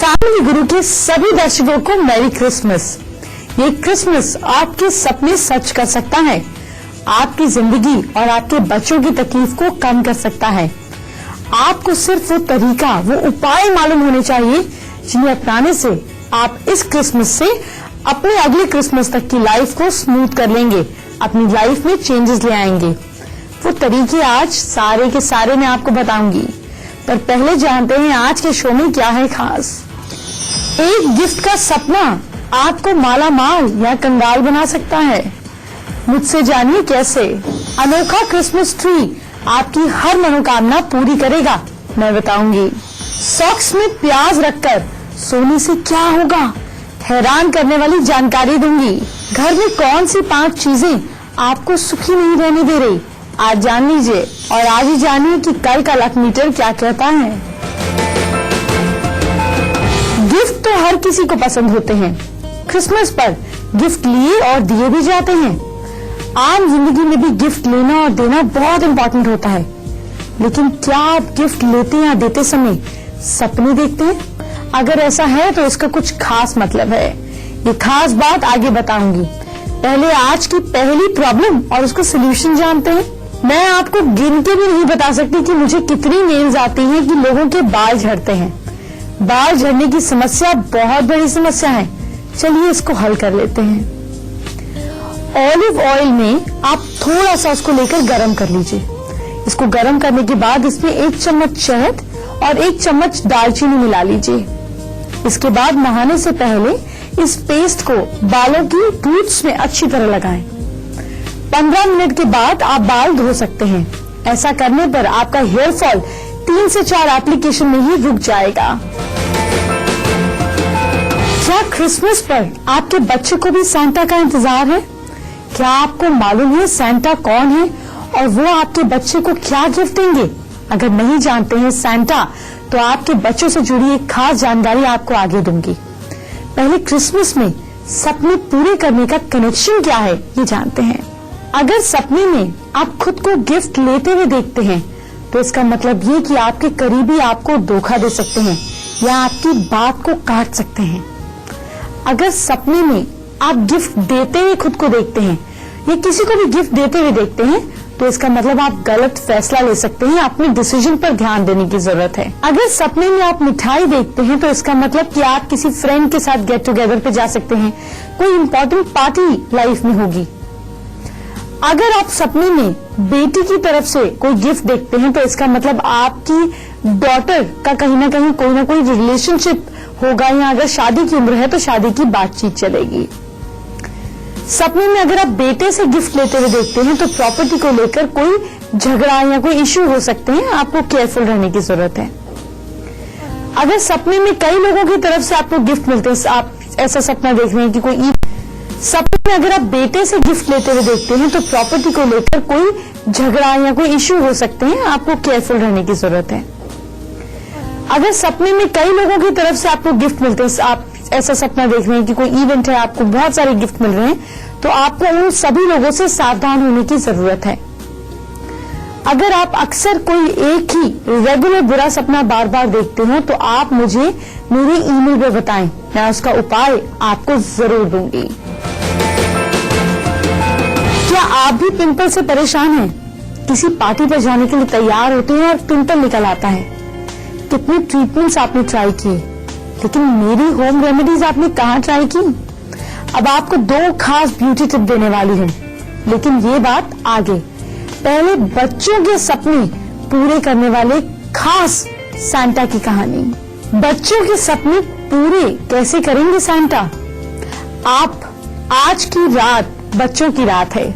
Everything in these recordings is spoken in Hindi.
फैमिली गुरु के सभी दर्शकों को मैरी क्रिसमस। ये क्रिसमस आपके सपने सच कर सकता है, आपकी जिंदगी और आपके बच्चों की तकलीफ को कम कर सकता है। आपको सिर्फ वो तरीका, वो उपाय मालूम होने चाहिए जिन्हें अपनाने से आप इस क्रिसमस से अपने अगले क्रिसमस तक की लाइफ को स्मूथ कर लेंगे, अपनी लाइफ में चेंजेस ले आएंगे। वो तरीके आज सारे के सारे मैं आपको बताऊंगी, पर पहले जानते हैं आज के शो में क्या है खास। एक गिफ्ट का सपना आपको माला माल या कंगाल बना सकता है। मुझसे जानिए कैसे। अनोखा क्रिसमस ट्री आपकी हर मनोकामना पूरी करेगा, मैं बताऊंगी। सॉक्स में प्याज रखकर सोने से क्या होगा, हैरान करने वाली जानकारी दूंगी। घर में कौन सी 5 चीजें आपको सुखी नहीं रहने दे रही, आज जान लीजिए। और आज ही जानिए कि कल का लक मीटर क्या कहता है। गिफ्ट तो हर किसी को पसंद होते हैं। क्रिसमस पर गिफ्ट लिए और दिए भी जाते हैं। आम जिंदगी में भी गिफ्ट लेना और देना बहुत इम्पोर्टेंट होता है, लेकिन क्या आप गिफ्ट लेते या देते समय सपने देखते हैं? अगर ऐसा है तो इसका कुछ खास मतलब है। ये खास बात आगे बताऊंगी। पहले आज की पहली प्रॉब्लम और उसका सोल्यूशन जानते हैं। मैं आपको गिन के भी नहीं बता सकती कि मुझे कितनी मेल्स आती हैं कि लोगों के बाल झड़ते हैं। बाल झड़ने की समस्या बहुत बड़ी समस्या है। चलिए इसको हल कर लेते हैं। ऑलिव ऑयल में आप थोड़ा सा उसको लेकर गरम कर लीजिए। इसको गरम करने के बाद इसमें 1 चम्मच शहद और 1 चम्मच दालचीनी मिला लीजिए। इसके बाद नहाने से पहले इस पेस्ट को बालों की रूट्स में अच्छी तरह लगाएं। 15 मिनट के बाद आप बाल धो सकते हैं। ऐसा करने पर आपका हेयर फॉल 3 से 4 एप्लीकेशन में ही रुक जाएगा। क्या क्रिसमस पर आपके बच्चे को भी सांता का इंतजार है? क्या आपको मालूम है सांता कौन है और वो आपके बच्चे को क्या गिफ्ट देंगे? अगर नहीं जानते हैं सांता, तो आपके बच्चों से जुड़ी एक खास जानकारी आपको आगे दूंगी। पहले क्रिसमस में सपने पूरे करने का कनेक्शन क्या है, ये जानते हैं। अगर सपने में आप खुद को गिफ्ट लेते हुए देखते हैं, तो इसका मतलब ये कि आपके करीबी आपको धोखा दे सकते हैं या आपकी बात को काट सकते हैं। अगर सपने में आप गिफ्ट देते हुए खुद को देखते हैं या किसी को भी गिफ्ट देते हुए देखते हैं, तो इसका मतलब आप गलत फैसला ले सकते हैं। अपने डिसीजन पर ध्यान देने की जरूरत है। अगर सपने में आप मिठाई देखते हैं, तो इसका मतलब कि आप किसी फ्रेंड के साथ गेट टुगेदर पे जा सकते हैं, कोई इम्पोर्टेंट पार्टी लाइफ में होगी। अगर आप सपने में बेटी की तरफ से कोई गिफ्ट देखते हैं, तो इसका मतलब आपकी डॉटर का कहीं ना कोई रिलेशनशिप होगा, या अगर शादी की उम्र है तो शादी की बातचीत चलेगी। सपने में अगर आप बेटे से गिफ्ट लेते हुए देखते हैं, तो प्रॉपर्टी को लेकर कोई झगड़ा या कोई इश्यू हो सकते हैं, आपको केयरफुल रहने की जरूरत है। अगर सपने में कई लोगों की तरफ से आपको गिफ्ट मिलते हैं, आप ऐसा सपना देख रहे हैं कि कोई सपने में अगर आप बेटे से गिफ्ट लेते हुए देखते हैं, तो प्रॉपर्टी को लेकर कोई झगड़ा या कोई इश्यू हो सकते हैं, आपको केयरफुल रहने की जरूरत है। अगर सपने में कई लोगों की तरफ से आपको गिफ्ट मिलते हैं, आप ऐसा सपना देख रहे हैं कि कोई इवेंट है, आपको बहुत सारे गिफ्ट मिल रहे हैं, तो आपको उन सभी लोगों से सावधान होने की जरूरत है। अगर आप अक्सर कोई एक ही रेगुलर बुरा सपना बार बार देखते हो, तो आप मुझे मेरे ईमेल पे बताएं, मैं उसका उपाय आपको जरूर दूंगी। क्या आप भी पिंपल से परेशान हैं? किसी पार्टी पर जाने के लिए तैयार होते हैं और पिंपल निकल आता है। कितने ट्रीटमेंट्स आपने ट्राई किए, लेकिन मेरी होम रेमेडीज आपने कहाँ ट्राई की? अब आपको 2 खास ब्यूटी टिप देने वाली हूँ, लेकिन ये बात आगे। पहले बच्चों के सपने पूरे करने वाले खास सांता की कहानी। बच्चों के सपने पूरे कैसे करेंगे सांता? आप आज की रात बच्चों की रात है।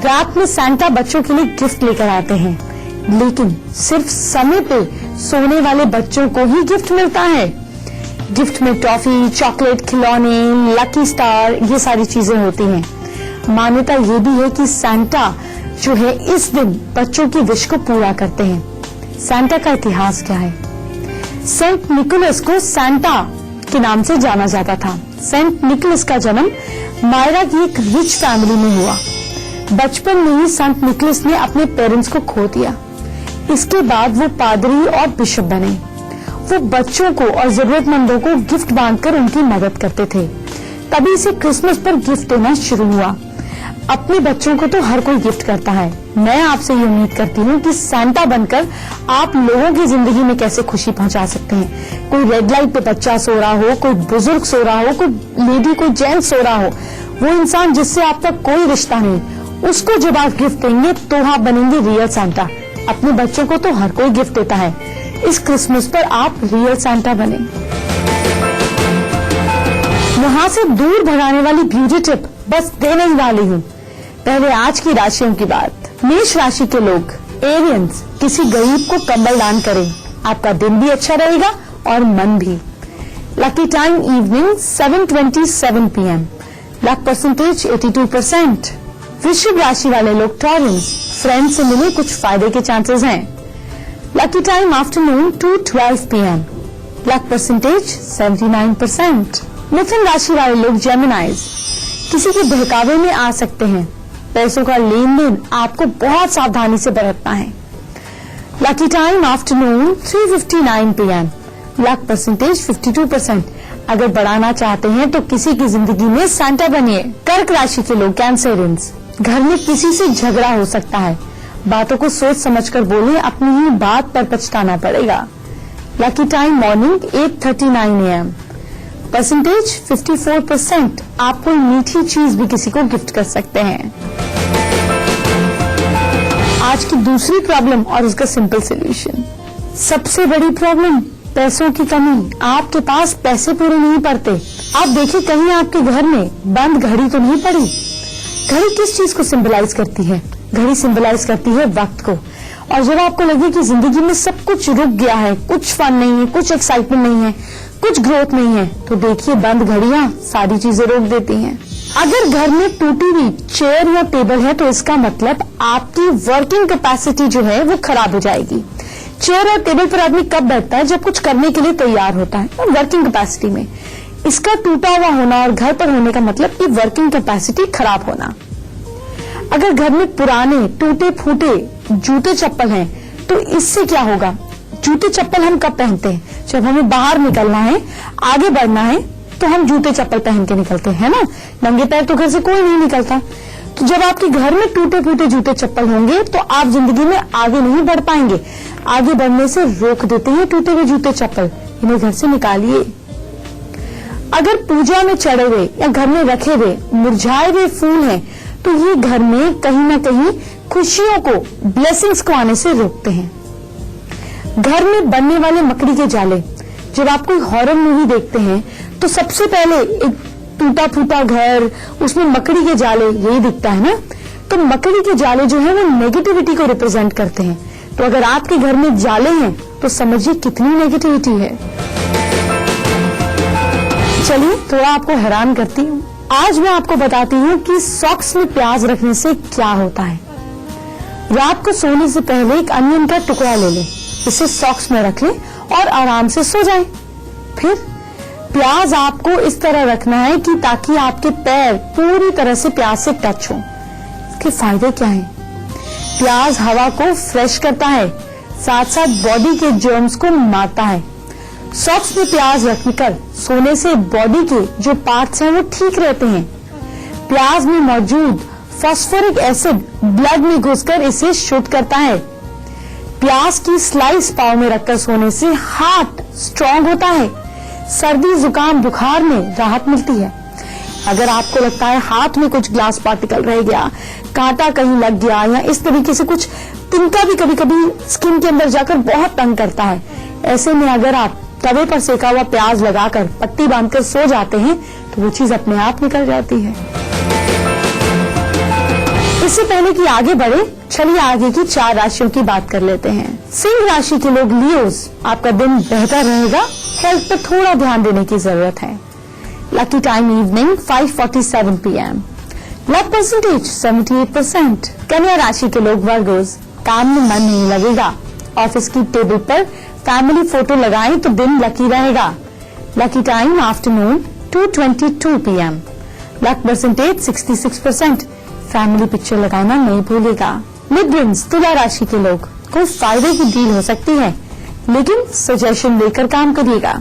रात में सांता बच्चों के लिए गिफ्ट लेकर आते हैं, लेकिन सिर्फ समय पे सोने वाले बच्चों को ही गिफ्ट मिलता है। गिफ्ट में टॉफी, चॉकलेट, खिलौने, लकी स्टार, ये सारी चीजें होती हैं। मान्यता ये भी है कि सांता जो है इस दिन बच्चों की विश को पूरा करते हैं। सांता का इतिहास क्या है? सेंट निकोलस को सांता के नाम से जाना जाता था। सेंट निकोलस का जन्म मायरा की एक रिच फैमिली में हुआ। बचपन में ही सेंट निकोलस ने अपने पेरेंट्स को खो दिया। इसके बाद वो पादरी और बिशप बने। वो बच्चों को और जरूरतमंदों को गिफ्ट बांटकर उनकी मदद करते थे। तभी से क्रिसमस पर गिफ्ट देना शुरू हुआ। अपने बच्चों को तो हर कोई गिफ्ट करता है। मैं आपसे ये उम्मीद करती हूँ कि सैंटा बनकर आप लोगों की जिंदगी में कैसे खुशी पहुंचा सकते हैं। कोई रेड लाइट पे बच्चा सो रहा हो, कोई बुजुर्ग सो रहा हो, कोई लेडी, कोई जेंट्स सो रहा हो, वो इंसान जिससे आपका कोई रिश्ता नहीं, उसको जब आप गिफ्ट देंगे तो आप बनेंगे रियल सैंटा। अपने बच्चों को तो हर कोई गिफ्ट देता है। इस क्रिसमस पर आप रियल सैंटा बने। वहां से दूर भगाने वाली ब्यूटी टिप बस देने ही वाली हूँ। पहले आज की राशियों की बात। मेष राशि के लोग, एरियंस, किसी गरीब को कंबल दान करें। आपका दिन भी अच्छा रहेगा और मन भी। Lucky time evening 7:27 PM। Luck percentage 82%। वृश्चिक राशि वाले लोग, टॉरेंस, फ्रेंड से मिले कुछ फायदे के चांसेस हैं। Lucky time afternoon 2:12 PM। Luck percentage 79%। मिथुन राशि वाले लोग, जेमिनाइज, किसी के बहकावे में आ सकते हैं। पैसों का लेन देन आपको बहुत सावधानी से बरतना है। Lucky time afternoon 3:59 PM। Luck percentage 52%। अगर बढ़ाना चाहते हैं तो किसी की जिंदगी में सैंटा बनिए। कर्क राशि के लोग, कैंसरियंस, घर में किसी से झगड़ा हो सकता है। बातों को सोच समझकर बोलें, अपनी ही बात पर पछताना पड़ेगा। Lucky time morning 8:39 AM। Percentage 54%। आप कोई मीठी चीज भी किसी को गिफ्ट कर सकते हैं। आज की दूसरी प्रॉब्लम और उसका सिंपल सॉल्यूशन। सबसे बड़ी प्रॉब्लम, पैसों की कमी। आपके पास पैसे पूरे नहीं पड़ते। आप देखिए, कहीं आपके घर में बंद घड़ी तो नहीं पड़ी। घड़ी किस चीज को सिंबलाइज करती है? घड़ी सिंबलाइज करती है वक्त को। और जब आपको लगे कि जिंदगी में सब कुछ रुक गया है, कुछ फन नहीं है, कुछ एक्साइटमेंट नहीं है, कुछ ग्रोथ नहीं है, तो देखिए बंद घड़ियां सारी चीजें रोक देती हैं। अगर घर में टूटी हुई चेयर या टेबल है तो इसका मतलब आपकी वर्किंग कैपेसिटी जो है वो खराब हो जाएगी। चेयर और टेबल पर आदमी कब बैठता है? जब कुछ करने के लिए तैयार होता है, और वर्किंग कैपेसिटी में। इसका टूटा हुआ होना और घर पर होने का मतलब कि वर्किंग कैपेसिटी खराब होना। अगर घर में पुराने टूटे फूटे जूते चप्पल हैं तो इससे क्या होगा? जूते चप्पल हम कब पहनते हैं? जब हमें बाहर निकलना है, आगे बढ़ना है, तो हम जूते चप्पल पहन के निकलते हैं ना। नंगे पैर तो घर से कोई नहीं निकलता। तो जब आपके घर में टूटे फूटे जूते चप्पल होंगे तो आप जिंदगी में आगे नहीं बढ़ पाएंगे। आगे बढ़ने से रोक देते हैं टूटे हुए जूते चप्पल। इन्हें घर से निकालिए। अगर पूजा में चढ़े हुए या घर में रखे हुए मुरझाए हुए फूल हैं तो ये घर में कहीं ना कहीं खुशियों को, ब्लेसिंग्स को आने से रोकते हैं। घर में बनने वाले मकड़ी के जाले, जब आप कोई हॉरर मूवी देखते हैं तो सबसे पहले एक टूटा फूटा घर, उसमें मकड़ी के जाले, यही दिखता है ना। तो मकड़ी के जाले जो है वो नेगेटिविटी को रिप्रेजेंट करते हैं। तो अगर आपके घर में जाले हैं तो समझिए कितनी नेगेटिविटी है। चलिए थोड़ा आपको हैरान करती हूँ। आज मैं आपको बताती हूँ कि सॉक्स में प्याज रखने से क्या होता है। रात को सोने से पहले एक अनियन का टुकड़ा ले लें, इसे सॉक्स में रख लें और आराम से सो जाएं। फिर प्याज आपको इस तरह रखना है कि ताकि आपके पैर पूरी तरह से प्याज से टच हो। इसके फायदे क्या हैं? प्याज हवा को फ्रेश करता है, साथ साथ बॉडी के जर्म्स को मारता है। सॉक्स में प्याज रखकर सोने से बॉडी के जो पार्ट्स हैं वो ठीक रहते हैं। प्याज में मौजूद फास्फोरिक एसिड ब्लड में घुसकर इसे शुद्ध करता है। प्याज की स्लाइस पाव में रखकर सोने से हार्ट स्ट्रांग होता है। सर्दी जुकाम बुखार में राहत मिलती है। अगर आपको लगता है हाथ में कुछ ग्लास पार्टिकल रह गया, कांटा कहीं लग गया या इस तरीके से कुछ तिनका भी कभी कभी स्किन के अंदर जाकर बहुत तंग करता है, ऐसे में अगर आप तवे पर सेका हुआ प्याज लगाकर पट्टी बांधकर सो जाते हैं तो वो चीज अपने आप निकल जाती है। इससे पहले कि आगे बढ़े, चलिए आगे की 4 राशियों की बात कर लेते हैं। सिंह राशि के लोग, लियोज, आपका दिन बेहतर रहेगा। हेल्थ पर थोड़ा ध्यान देने की जरूरत है। Lucky time evening 5:47 PM। Luck percentage 78%। कन्या राशि के लोग, वर्गोस, काम में मन नहीं लगेगा। ऑफिस की टेबल पर फैमिली फोटो लगाएं तो दिन लकी रहेगा। Lucky time afternoon 2:22 PM। Luck percentage 66%। Family picture लगाना नहीं भूलेगा। मिड-रेंज, तुला राशि के लोग, कोई फायदे की डील हो सकती है। लेकिन सजेशन लेकर काम करिएगा।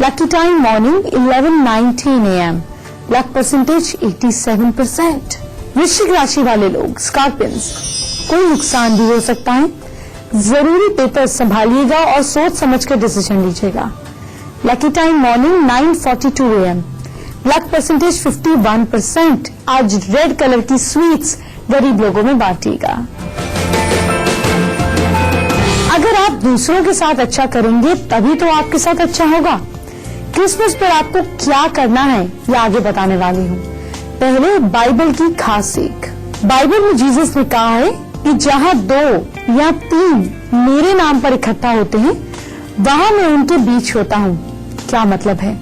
Lucky time morning 11:19 AM, luck percentage 87%। वृश्चिक राशि वाले लोग, स्कॉर्पियंस, कोई नुकसान भी हो सकता है, जरूरी पेपर संभालिएगा और सोच समझकर डिसीजन लीजिएगा। Lucky time morning 9:42 AM, luck percentage 51%। आज रेड कलर की स्वीट्स गरीब लोगों में बांटिएगा। अगर आप दूसरों के साथ अच्छा करेंगे तभी तो आपके साथ अच्छा होगा। क्रिसमस पर आपको क्या करना है ये आगे बताने वाली हूँ। पहले बाइबल की खास सीख। बाइबल में जीसस ने कहा है कि जहाँ 2 या 3 मेरे नाम पर इकट्ठा होते हैं वहां मैं उनके बीच होता हूँ। क्या मतलब है?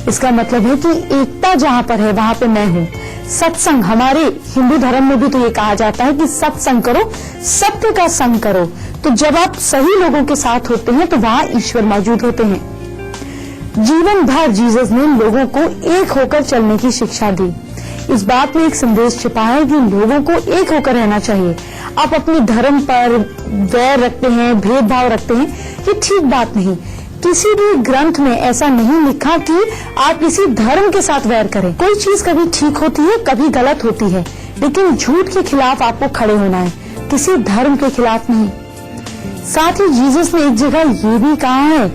इसका मतलब है कि एकता जहाँ पर है वहां पे मैं हूँ। सत्संग, हमारे हिंदू धर्म में भी तो ये कहा जाता है कि सत्संग करो, सत्य का संग करो। तो जब आप सही लोगों के साथ होते हैं तो वहां ईश्वर मौजूद होते हैं। जीवन भर जीसस ने लोगों को एक होकर चलने की शिक्षा दी। इस बात में एक संदेश छिपा है कि लोगों को एक होकर रहना चाहिए। आप अपने धर्म पर वैर रखते हैं, भेदभाव रखते हैं, ये ठीक बात नहीं। किसी भी ग्रंथ में ऐसा नहीं लिखा कि आप किसी धर्म के साथ वैर करें। कोई चीज कभी ठीक होती है, कभी गलत होती है, लेकिन झूठ के खिलाफ आपको खड़े होना है, किसी धर्म के खिलाफ नहीं। साथ ही जीसस ने एक जगह ये भी कहा है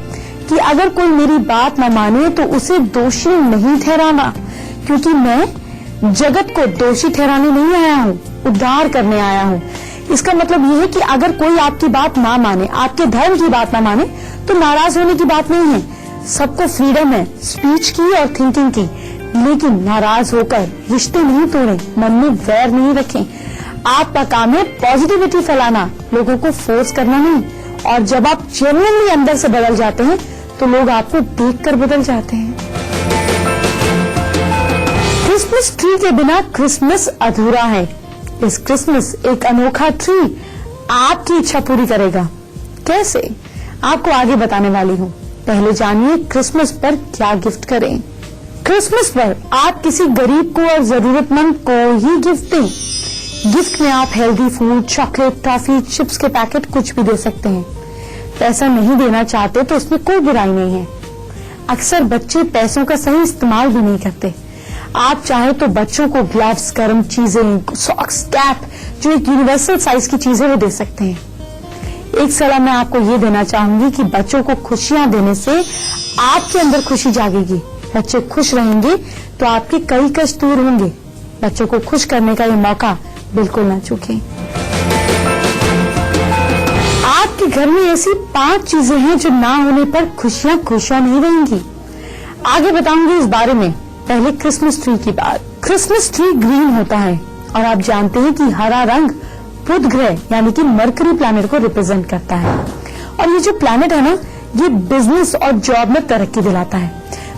कि अगर कोई मेरी बात न माने तो उसे दोषी नहीं ठहराना, क्योंकि मैं जगत को दोषी ठहराने नहीं आया हूँ, उद्धार करने आया हूँ। इसका मतलब ये है कि अगर कोई आपकी बात ना माने, आपके धर्म की बात ना माने, तो नाराज होने की बात नहीं है। सबको फ्रीडम है स्पीच की और थिंकिंग की, लेकिन नाराज होकर रिश्ते नहीं तोड़ें, मन में वैर नहीं रखें। आपका काम है पॉजिटिविटी फैलाना, लोगों को फोर्स करना नहीं। और जब आप जेन्युइनली अंदर से बदल जाते हैं तो लोग आपको देखकर बदल जाते हैं। क्रिसमस ट्री के बिना क्रिसमस अधूरा है। इस क्रिसमस एक अनोखा ट्री आपकी इच्छा पूरी करेगा। कैसे? आपको आगे बताने वाली हूँ। पहले जानिए क्रिसमस पर क्या गिफ्ट करें। क्रिसमस पर आप किसी गरीब को और जरूरतमंद को ही गिफ्ट दें। गिफ्ट में आप healthy food, chocolate, toffee, chips के पैकेट कुछ भी दे सकते हैं। पैसा नहीं देना चाहते तो उसमें कोई बुराई नहीं है। अक्सर बच्चे पैसों का सही इस्तेमाल भी नहीं करते। आप चाहे तो बच्चों को ग्लव्स, गर्म चीजें, सॉक्स, कैप, जो एक यूनिवर्सल साइज की चीजें वो दे सकते हैं। एक सलाह मैं आपको ये देना चाहूंगी कि बच्चों को खुशियां देने से आपके अंदर खुशी जागेगी। बच्चे खुश रहेंगे तो आपके कई कष्ट दूर होंगे। बच्चों को खुश करने का ये मौका बिल्कुल ना चूकें। आपके घर में ऐसी 5 चीजें हैं जो ना होने पर खुशियां नहीं रहेंगी। आगे बताऊंगी इस बारे में। पहले क्रिसमस ट्री की बात। क्रिसमस ट्री ग्रीन होता है और आप जानते हैं कि हरा रंग बुध ग्रह यानी कि मरकरी प्लैनेट को रिप्रेजेंट करता है। और ये जो प्लैनेट है ना, ये बिजनेस और जॉब में तरक्की दिलाता है।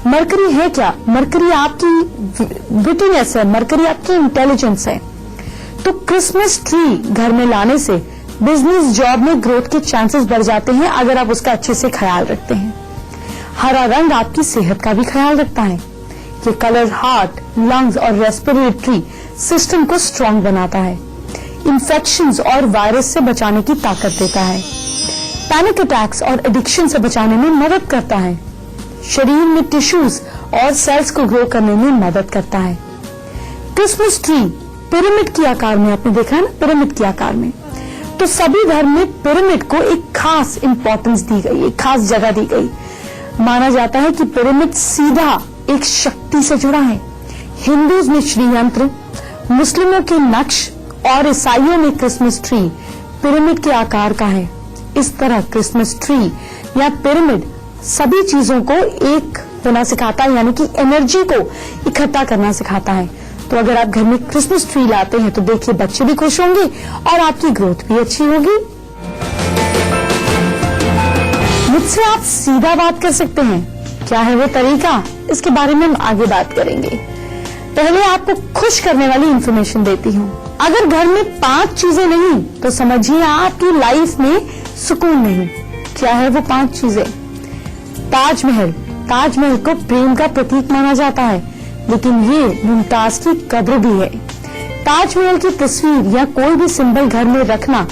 मरकरी है क्या? मरकरी आपकी विटिनेस है, मरकरी आपकी इंटेलिजेंस है। तो क्रिसमस ट्री घर में लाने से बिजनेस, जॉब में ग्रोथ के चांसेस बढ़ जाते हैं अगर आप उसका अच्छे से ख्याल रखते हैं। हरा रंग आपकी सेहत का भी ख्याल रखता है। ये कलर हार्ट, लंग्स और रेस्पिरेटरी सिस्टम को स्ट्रांग बनाता है। इन्फेक्शंस और वायरस से बचाने की ताकत देता है। पैनिक अटैक्स और एडिक्शन से बचाने में मदद करता है। शरीर में टिश्यूज और सेल्स को ग्रो करने में मदद करता है। क्रिसमस ट्री पिरामिड के आकार में, आपने देखा है ना, पिरामिड के आकार में। तो सभी धर्म में पिरामिड को एक खास इंपॉर्टेंस दी गई, एक खास जगह दी गई। माना जाता है कि पिरामिड सीधा एक शक्ति से जुड़ा है। हिंदूज में श्रीयंत्र, मुस्लिमों के नक्श और ईसाइयों में क्रिसमस ट्री पिरामिड के आकार का है। इस तरह क्रिसमस ट्री या पिरामिड सभी चीजों को एक होना सिखाता है, यानी कि एनर्जी को इकट्ठा करना सिखाता है। तो अगर आप घर में क्रिसमस ट्री लाते हैं तो देखिए बच्चे भी खुश होंगे और आपकी ग्रोथ भी अच्छी होगी। मुझसे आप सीधा बात कर सकते हैं। क्या है वो तरीका, इसके बारे में हम आगे बात करेंगे। पहले आपको खुश करने वाली इंफॉर्मेशन देती हूँ। अगर घर में 5 चीजें नहीं तो समझिए आपकी लाइफ में सुकून नहीं। क्या है वो 5 चीजें? ताजमहल। ताजमहल को प्रेम का प्रतीक माना जाता है, लेकिन ये मुमताज की कब्र भी है। ताजमहल की तस्वीर या कोई भी सिंबल घर में रखना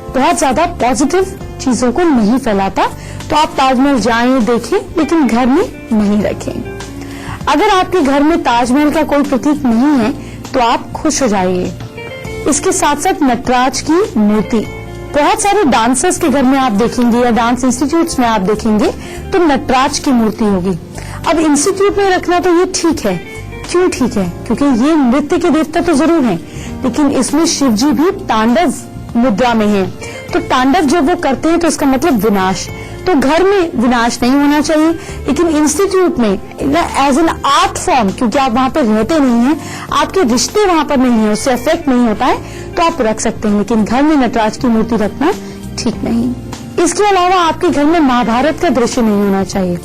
बहुत ज्यादा पॉजिटिव चीजों को नहीं फैलाता, तो आप ताजमहल जाएं, देखें, लेकिन घर में नहीं रखें। अगर आपके घर में ताजमहल का कोई प्रतीक नहीं है तो आप खुश हो जाइए। इसके साथ साथ नटराज की मूर्ति, बहुत सारे डांसर्स के घर में आप देखेंगे या डांस इंस्टीट्यूट्स में आप देखेंगे तो नटराज की मूर्ति होगी। अब इंस्टीट्यूट में रखना तो ये ठीक है। क्यों ठीक है? क्योंकि ये नृत्य के देवता तो जरूर हैं, लेकिन इसमें शिव जी भी तांडव मुद्रा में हैं। तो तांडव जब वो करते हैं तो इसका मतलब विनाश। तो घर में विनाश नहीं होना चाहिए, लेकिन इंस्टीट्यूट में एज एन आर्ट फॉर्म, क्योंकि आप वहां पे रहते नहीं हैं, आपके रिश्ते वहां पर नहीं है, उससे अफेक्ट नहीं होता है, तो आप रख सकते हैं, लेकिन घर में नटराज की मूर्ति रखना ठीक नहीं। इसके अलावा आपके घर में महाभारत का दृश्य नहीं होना चाहिए।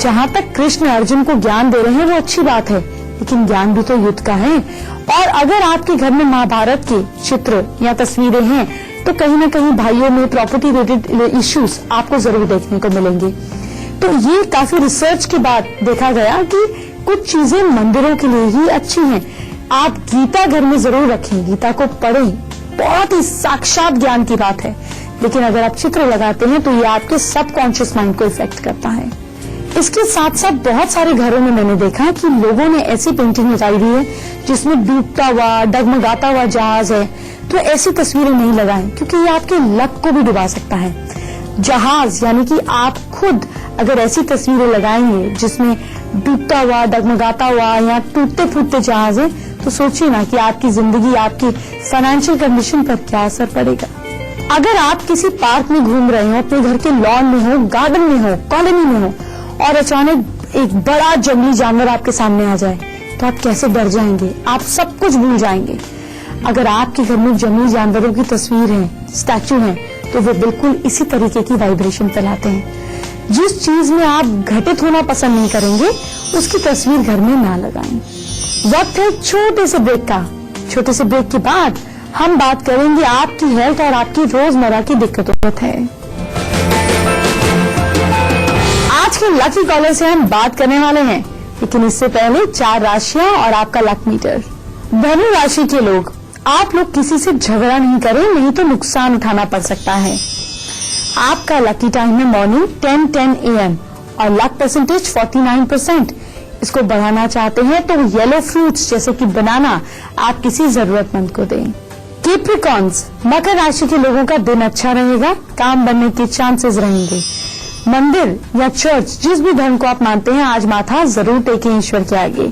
जहां तक कृष्ण अर्जुन को ज्ञान दे रहे हैं वो अच्छी बात है, लेकिन ज्ञान भी तो युद्ध का है। और अगर आपके घर में महाभारत के चित्र या तस्वीरें हैं तो कहीं न कहीं भाइयों में प्रॉपर्टी रिलेटेड इश्यूज आपको जरूर देखने को मिलेंगे। तो ये काफी रिसर्च के बाद देखा गया कि कुछ चीजें मंदिरों के लिए ही अच्छी हैं। आप गीता घर में जरूर रखें, गीता को पढ़ें, बहुत ही साक्षात ज्ञान की बात है, लेकिन अगर आप चित्र लगाते हैं तो ये आपके सबकॉन्शियस माइंड को इफेक्ट करता है। इसके साथ साथ बहुत सारे घरों में मैंने देखा है कि लोगों ने ऐसी पेंटिंग लगाई हुई है जिसमें डूबता हुआ, डगमगाता हुआ जहाज है, तो ऐसी तस्वीरें नहीं लगाएं, क्योंकि ये आपके लक को भी डुबा सकता है। जहाज यानी कि आप खुद अगर ऐसी तस्वीरें लगाएंगे जिसमें डूबता हुआ, डगमगाता हुआ या टूटते फूटते जहाज है, तो सोचिए ना कि आपकी जिंदगी, आपकी फाइनेंशियल कंडीशन पर क्या असर पड़ेगा। अगर आप किसी पार्क में घूम रहे हो, अपने घर के लॉन में हो, गार्डन में हो, कॉलोनी में हो, और अचानक एक बड़ा जंगली जानवर आपके सामने आ जाए, तो आप कैसे डर जाएंगे, आप सब कुछ भूल जाएंगे। अगर आपके घर में जंगली जानवरों की तस्वीर है, स्टैचू है, तो वो बिल्कुल इसी तरीके की वाइब्रेशन फैलाते हैं। जिस चीज में आप घटित होना पसंद नहीं करेंगे उसकी तस्वीर घर में ना लगाएं। वक्त है छोटे से ब्रेक का। छोटे से ब्रेक के बाद हम बात करेंगे आपकी हेल्थ और आपकी रोजमर्रा की दिक्कतों है। आज के लकी कॉलर से हम बात करने वाले हैं, लेकिन इससे पहले 4 राशियां और आपका लक मीटर। धनु राशि के लोग, आप लोग किसी से झगड़ा नहीं करें, नहीं तो नुकसान उठाना पड़ सकता है। आपका लकी टाइम है मॉर्निंग 10:10 AM और लक परसेंटेज 49%। इसको बढ़ाना चाहते हैं तो येलो फ्रूट्स जैसे कि बनाना आप किसी जरूरतमंद को दें। कैप्रिकॉर्न्स, मकर राशि के लोगों का दिन अच्छा रहेगा, काम बनने के चांसेस रहेंगे। मंदिर या चर्च, जिस भी धर्म को आप मानते हैं, आज माथा जरूर टेकें ईश्वर के आगे।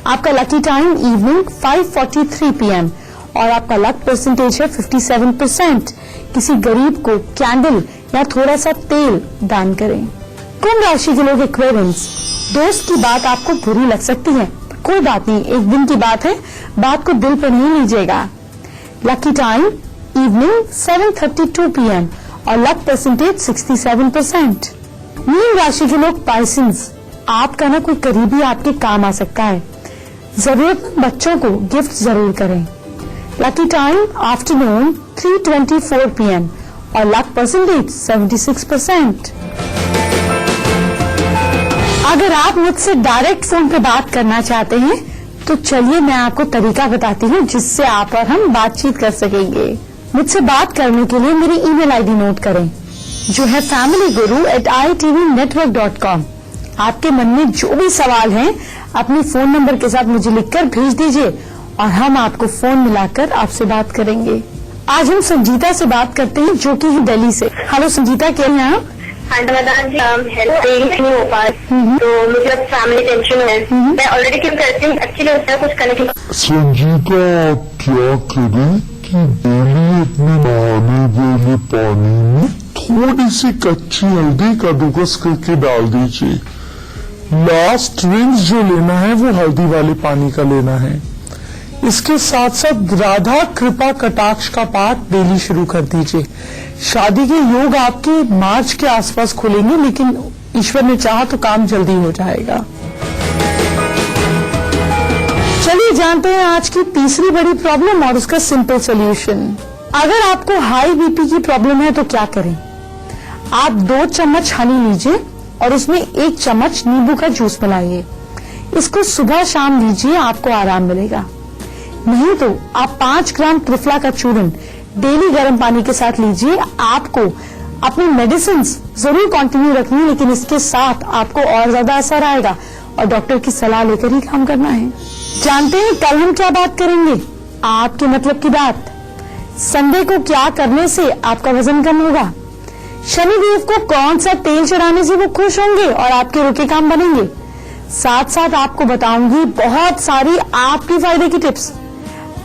आपका लकी टाइम इवनिंग 5:43 PM और आपका लक परसेंटेज है 57%। किसी गरीब को कैंडल या थोड़ा सा तेल दान करें। कुंभ राशि के लोग एक्वेरियंस, दोस्त की बात आपको बुरी लग सकती है, कोई बात नहीं, एक दिन की बात है, बात को दिल पर नहीं लीजिएगा। लकी टाइम इवनिंग 7:32 PM और लक परसेंटेज 67%। मीन राशि के लोग पाइसेंस, आपका ना कोई करीबी आपके काम आ सकता है, जरूरतमंद बच्चों को गिफ्ट जरूर करें। लकी टाइम आफ्टरनून 3:24 PM और लक परसेंटेज 76%। अगर आप मुझसे डायरेक्ट फोन पे बात करना चाहते हैं तो चलिए मैं आपको तरीका बताती हूँ जिससे आप और हम बातचीत कर सकेंगे। मुझसे बात करने के लिए मेरी ईमेल ID नोट करें, जो है familyguru@itvnetwork.com। आपके मन में जो भी सवाल हैं अपनी फोन नंबर के साथ मुझे लिखकर भेज दीजिए और हम आपको फोन मिलाकर आपसे बात करेंगे। आज हम संजीता से बात करते हैं, जो कि है दिल्ली से। हेलो संजीता, क्या हैं आप? मैदान जी, हेल्थ नहीं हो पा तो मुझे अब फैमिली टेंशन है। मैं ऑलरेडी क्यों करती हूँ, एक्चुअली उसका कुछ करने की। संजीता, आप क्या करें कि डेली अपने नहाने वाले पानी में थोड़ी सी कच्ची हल्दी कद्दूकस करके डाल दीजिए। लास्ट रिंस जो लेना है वो हल्दी वाले पानी का लेना है। इसके साथ साथ राधा कृपा कटाक्ष का पाठ डेली शुरू कर दीजिए। शादी के योग आपके मार्च के आसपास खुलेंगे, लेकिन ईश्वर ने चाहा तो काम जल्दी हो जाएगा। चलिए जानते हैं आज की तीसरी बड़ी प्रॉब्लम और उसका सिंपल सॉल्यूशन। अगर आपको हाई बीपी की प्रॉब्लम है तो क्या करें? आप 2 चम्मच हनी लीजिए और उसमें 1 चम्मच नींबू का जूस मिलाइए। इसको सुबह शाम लीजिए, आपको आराम मिलेगा। नहीं तो आप 5 ग्राम त्रिफला का चूर्ण डेली गर्म पानी के साथ लीजिए, आपको अपनी मेडिसिन जरूर कंटिन्यू रखनी, लेकिन इसके साथ आपको और ज्यादा असर आएगा और डॉक्टर की सलाह लेकर ही काम करना है। जानते हैं कल हम क्या बात करेंगे? आपके मतलब की बात। संडे को क्या करने से आपका वजन कम होगा, शनिदेव को कौन सा तेल चढ़ाने से वो खुश होंगे और आपके रुके काम बनेंगे। साथ साथ आपको बताऊंगी बहुत सारी आपके फायदे की टिप्स।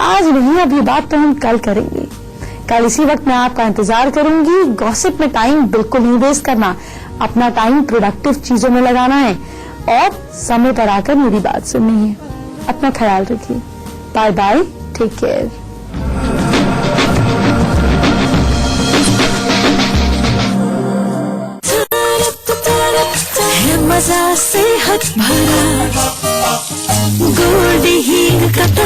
आज नहीं, अब ये बात तो हम कल करेंगे। कल इसी वक्त मैं आपका इंतजार करूंगी। गॉसिप में टाइम बिल्कुल नहीं वेस्ट करना, अपना टाइम प्रोडक्टिव चीजों में लगाना है और समय पर आकर मेरी बात सुननी है। अपना ख्याल रखिए। Bye bye, take care. मजा सेहत भरा गोल्ड हींग का